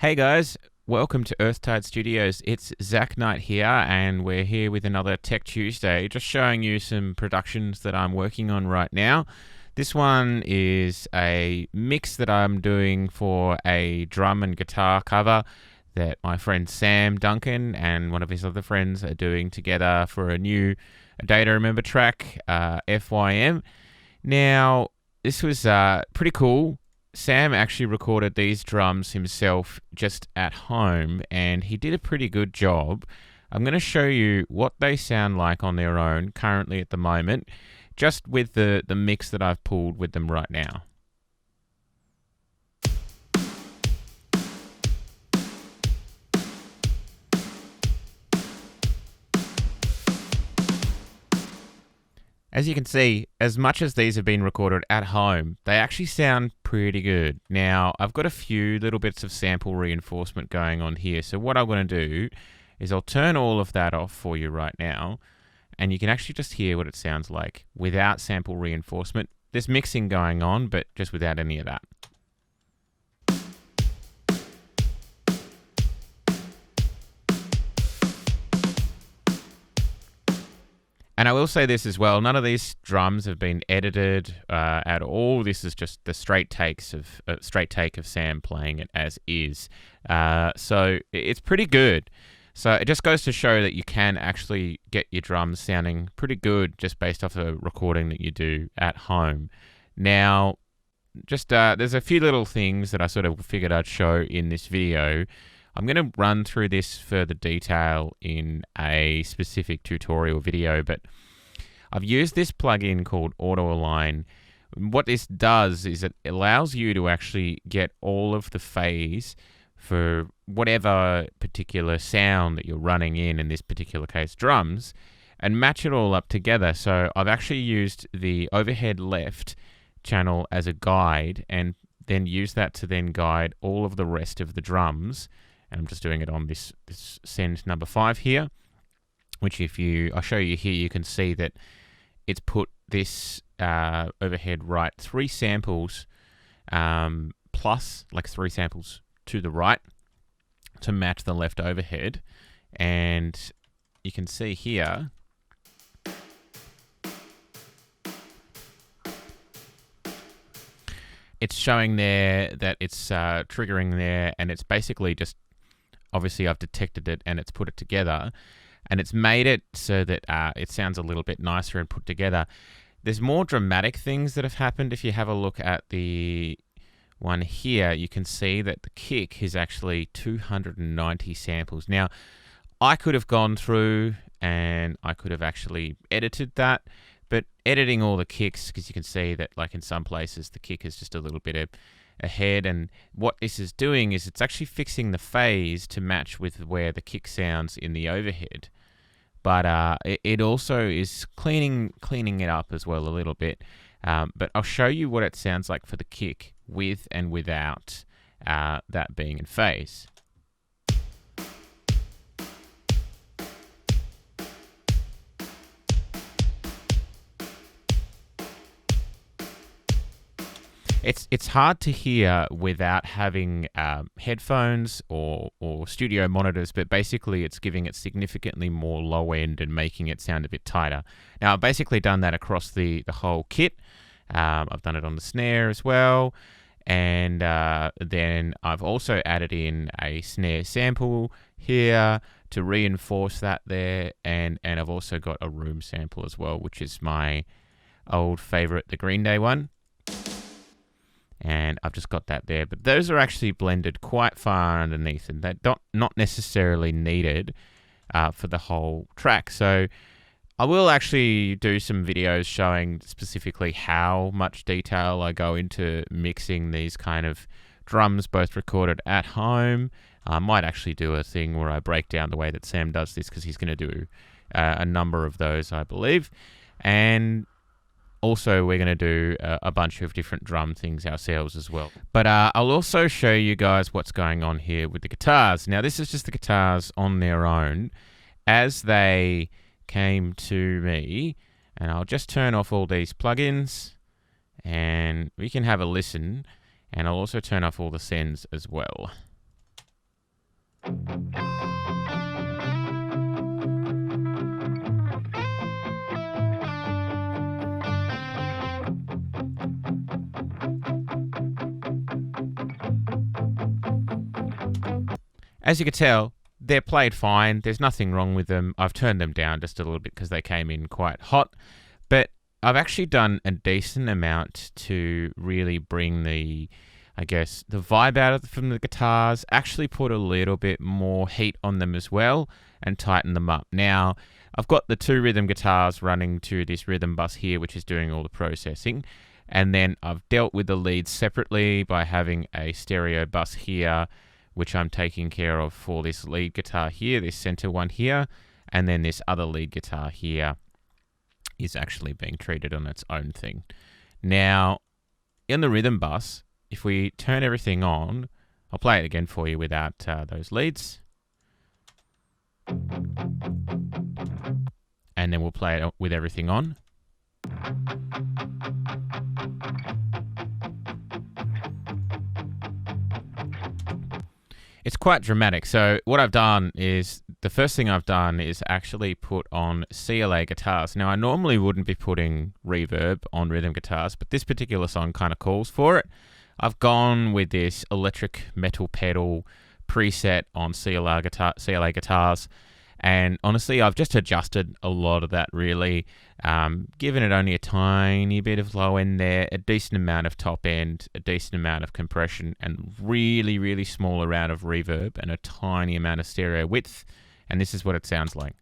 Hey guys, welcome to Earthtide Studios. It's Zach Knight here, and we're here with another Tech Tuesday, just showing you some productions that I'm working on right now. This one is a mix that I'm doing for a drum and guitar cover that my friend Sam Duncan and one of his other friends are doing together for a new Data Remember track, FYM. Now, this was pretty cool. Sam actually recorded these drums himself just at home, and he did a pretty good job. I'm going to show you what they sound like on their own currently at the moment, just with the mix that I've pulled with them right now. As you can see, as much as these have been recorded at home, they actually sound pretty good. Now, I've got a few little bits of sample reinforcement going on here, so what I'm going to do is I'll turn all of that off for you right now, and you can actually just hear what it sounds like without sample reinforcement. There's mixing going on, but just without any of that. And I will say this as well, none of these drums have been edited at all. This is just the straight take of Sam playing it as is. So it's pretty good. So it just goes to show that you can actually get your drums sounding pretty good just based off a recording that you do at home. Now, just there's a few little things that I sort of figured I'd show in this video. I'm going to run through this further detail in a specific tutorial video, but I've used this plugin called Auto Align. What this does is it allows you to actually get all of the phase for whatever particular sound that you're running in this particular case drums, and match it all up together. So I've actually used the overhead left channel as a guide, and then use that to then guide all of the rest of the drums. And I'm just doing it on this send number 5 here, which I'll show you here, you can see that it's put this overhead right 3 samples plus like 3 samples to the right to match the left overhead. And you can see here it's showing there that it's triggering there, and it's basically just, obviously I've detected it and it's put it together, and it's made it so that it sounds a little bit nicer and put together. There's more dramatic things that have happened. If you have a look at the one here, you can see that the kick is actually 290 samples. Now, I could have gone through and I could have actually edited that, but editing all the kicks, because you can see that like in some places the kick is just a little bit ahead, and what this is doing is it's actually fixing the phase to match with where the kick sounds in the overhead. But it also is cleaning it up as well a little bit. But I'll show you what it sounds like for the kick with and without that being in phase. It's hard to hear without having headphones or studio monitors, but basically it's giving it significantly more low end and making it sound a bit tighter. Now, I've basically done that across the whole kit. I've done it on the snare as well, and then I've also added in a snare sample here to reinforce that there, and I've also got a room sample as well, which is my old favorite, the Green Day one. And I've just got that there, but those are actually blended quite far underneath, and they're not necessarily needed for the whole track. So I will actually do some videos showing specifically how much detail I go into mixing these kind of drums, both recorded at home. I might actually do a thing where I break down the way that Sam does this, because he's going to do a number of those, I believe. And also, we're going to do a bunch of different drum things ourselves as well. But I'll also show you guys what's going on here with the guitars. Now, this is just the guitars on their own as they came to me. And I'll just turn off all these plugins, and we can have a listen. And I'll also turn off all the sends as well. As you can tell, they're played fine. There's nothing wrong with them. I've turned them down just a little bit because they came in quite hot. But I've actually done a decent amount to really bring the vibe out from the guitars, actually put a little bit more heat on them as well and tighten them up. Now, I've got the 2 rhythm guitars running to this rhythm bus here, which is doing all the processing. And then I've dealt with the leads separately by having a stereo bus here, which I'm taking care of for this lead guitar here, this center one here, and then this other lead guitar here is actually being treated on its own thing. Now, in the rhythm bus, if we turn everything on, I'll play it again for you without those leads. And then we'll play it with everything on. It's quite dramatic. So what I've done is, the first thing I've done is actually put on CLA guitars. Now, I normally wouldn't be putting reverb on rhythm guitars, but this particular song kind of calls for it. I've gone with this electric metal pedal preset on CLA guitars. And honestly, I've just adjusted a lot of that, really. Given it only a tiny bit of low end there, a decent amount of top end, a decent amount of compression, and really, really small amount of reverb, and a tiny amount of stereo width. And this is what it sounds like.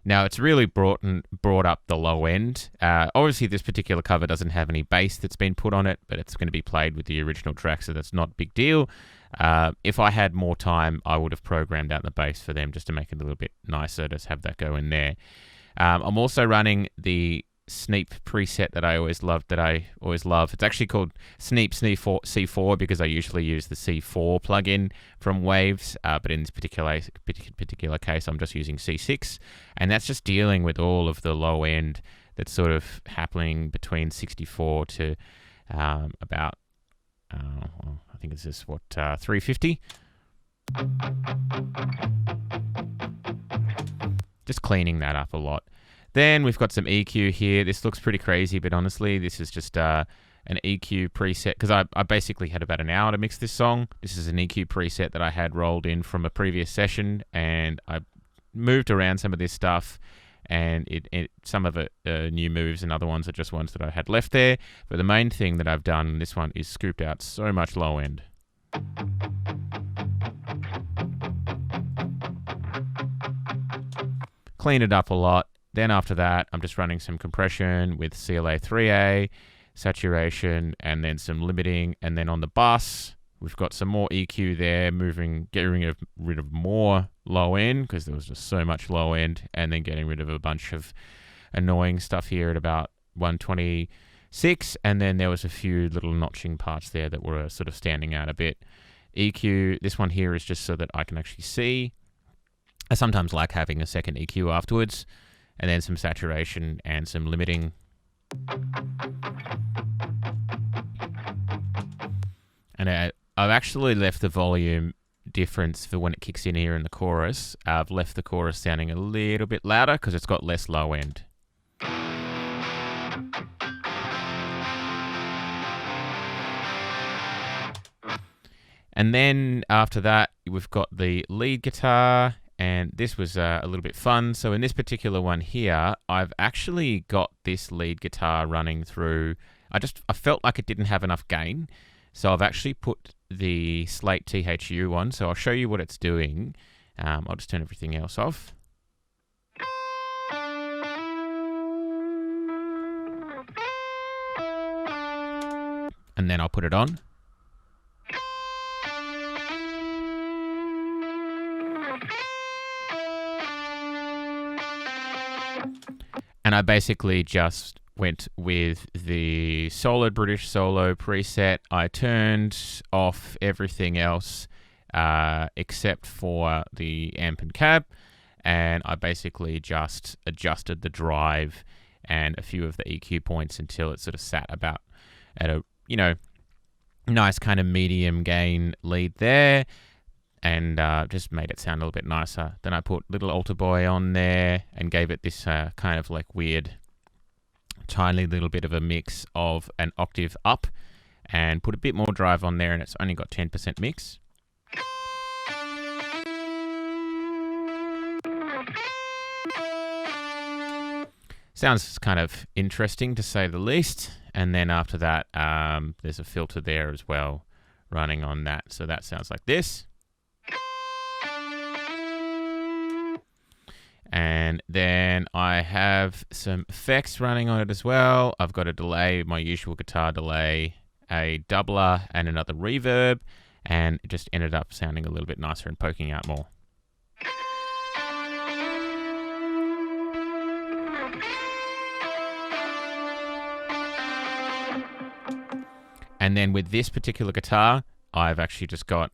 Now, it's really brought up the low end. Obviously, this particular cover doesn't have any bass that's been put on it, but it's going to be played with the original track, so that's not a big deal. If I had more time, I would have programmed out the bass for them just to make it a little bit nicer, just have that go in there. I'm also running the Sneap preset that I always love. It's actually called Sneap C4 because I usually use the C4 plugin from Waves, but in this particular case, I'm just using C6, and that's just dealing with all of the low end that's sort of happening between 64 to about, I think it's just 350. Just cleaning that up a lot. Then we've got some EQ here. This looks pretty crazy, but honestly, this is just an EQ preset, because I basically had about an hour to mix this song. This is an EQ preset that I had rolled in from a previous session, and I moved around some of this stuff, and some of it new moves, and other ones are just ones that I had left there. But the main thing that I've done in this one is scooped out so much low end. Clean it up a lot. Then after that, I'm just running some compression with CLA 3A, saturation, and then some limiting. And then on the bus, we've got some more EQ there, getting rid of more low end, because there was just so much low end, and then getting rid of a bunch of annoying stuff here at about 126. And then there was a few little notching parts there that were sort of standing out a bit. EQ, this one here is just so that I can actually see. I sometimes like having a second EQ afterwards. And then some saturation and some limiting. And I've actually left the volume difference for when it kicks in here in the chorus. I've left the chorus sounding a little bit louder because it's got less low end. And then after that, we've got the lead guitar. And this was a little bit fun. So in this particular one here, I've actually got this lead guitar running through. I felt like it didn't have enough gain. So I've actually put the Slate THU on. So I'll show you what it's doing. I'll just turn everything else off. And then I'll put it on. And I basically just went with the Solid British Solo preset. I turned off everything else except for the amp and cab. And I basically just adjusted the drive and a few of the EQ points until it sort of sat about at a nice kind of medium gain lead there, and just made it sound a little bit nicer. Then I put Little Altar Boy on there and gave it this kind of like weird, tiny little bit of a mix of an octave up, and put a bit more drive on there, and it's only got 10% mix. Sounds kind of interesting to say the least. And then after that, there's a filter there as well running on that. So that sounds like this. And then I have some effects running on it as well. I've got a delay, my usual guitar delay, a doubler, and another reverb. And it just ended up sounding a little bit nicer and poking out more. And then with this particular guitar, I've actually just got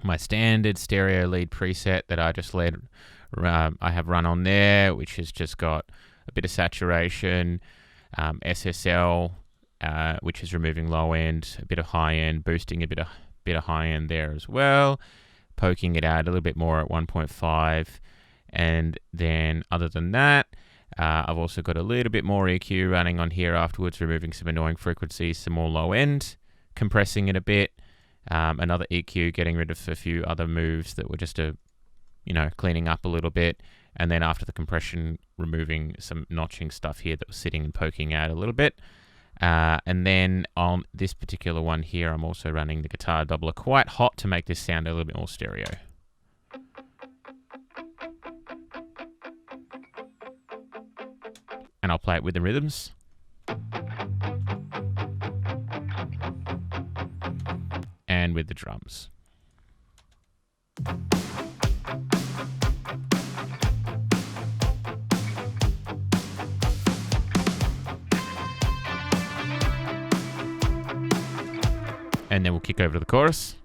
my standard stereo lead preset that I just I have run on there, which has just got a bit of saturation, SSL, which is removing low end, a bit of high end, boosting a bit of high end there as well, poking it out a little bit more at 1.5. And then other than that, I've also got a little bit more EQ running on here afterwards, removing some annoying frequencies, some more low end, compressing it a bit, another EQ, getting rid of a few other moves that were just cleaning up a little bit. And then after the compression, removing some notching stuff here that was sitting and poking out a little bit. And then on this particular one here, I'm also running the guitar doubler quite hot to make this sound a little bit more stereo. And I'll play it with the rhythms. And with the drums. And then we'll kick over to the chorus.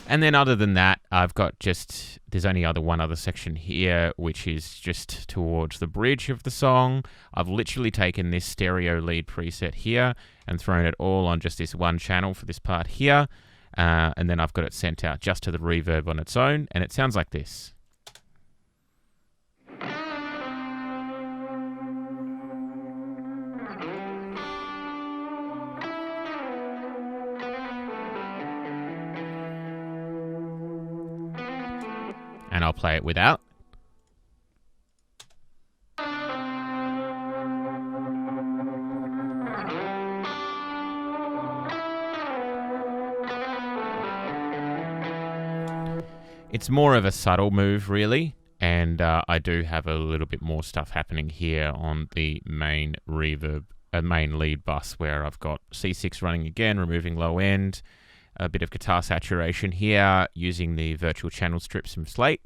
And then other than that, I've got there's only one other section here, which is just towards the bridge of the song. I've literally taken this stereo lead preset here and thrown it all on just this one channel for this part here. And then I've got it sent out just to the reverb on its own, and it sounds like this. And I'll play it without. It's more of a subtle move, really, and I do have a little bit more stuff happening here on the main reverb, main lead bus, where I've got C6 running again, removing low end, a bit of guitar saturation here using the virtual channel strips from Slate,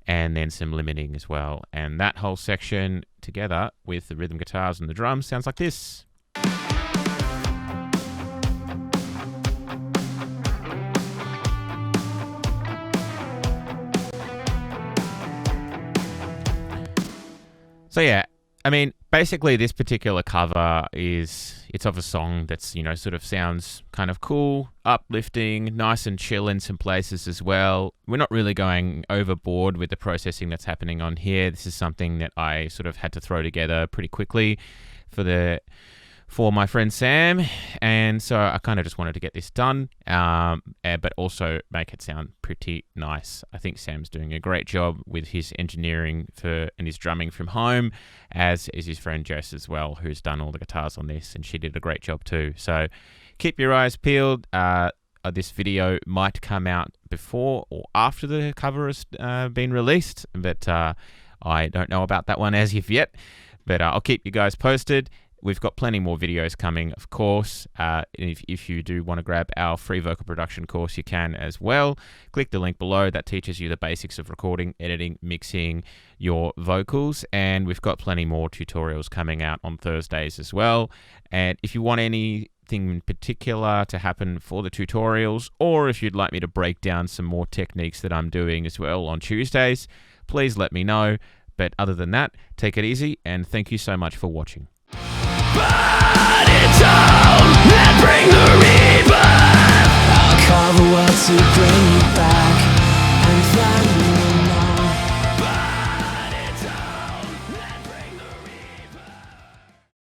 and then some limiting as well. And that whole section together with the rhythm guitars and the drums sounds like this. So yeah, I mean, basically this particular cover it's of a song that's, sort of sounds kind of cool, uplifting, nice and chill in some places as well. We're not really going overboard with the processing that's happening on here. This is something that I sort of had to throw together pretty quickly for my friend Sam, and so I kind of just wanted to get this done, but also make it sound pretty nice. I think Sam's doing a great job with his engineering and his drumming from home, as is his friend Jess as well, who's done all the guitars on this, and she did a great job too. So keep your eyes peeled. This video might come out before or after the cover has been released, but I don't know about that one as of yet, but I'll keep you guys posted. We've got plenty more videos coming, of course. If you do want to grab our free vocal production course, you can as well. Click the link below. That teaches you the basics of recording, editing, mixing your vocals. And we've got plenty more tutorials coming out on Thursdays as well. And if you want anything something in particular to happen for the tutorials, or if you'd like me to break down some more techniques that I'm doing as well on Tuesdays, please let me know. But other than that, take it easy, and thank you so much for watching. Burn it down and bring the reaper.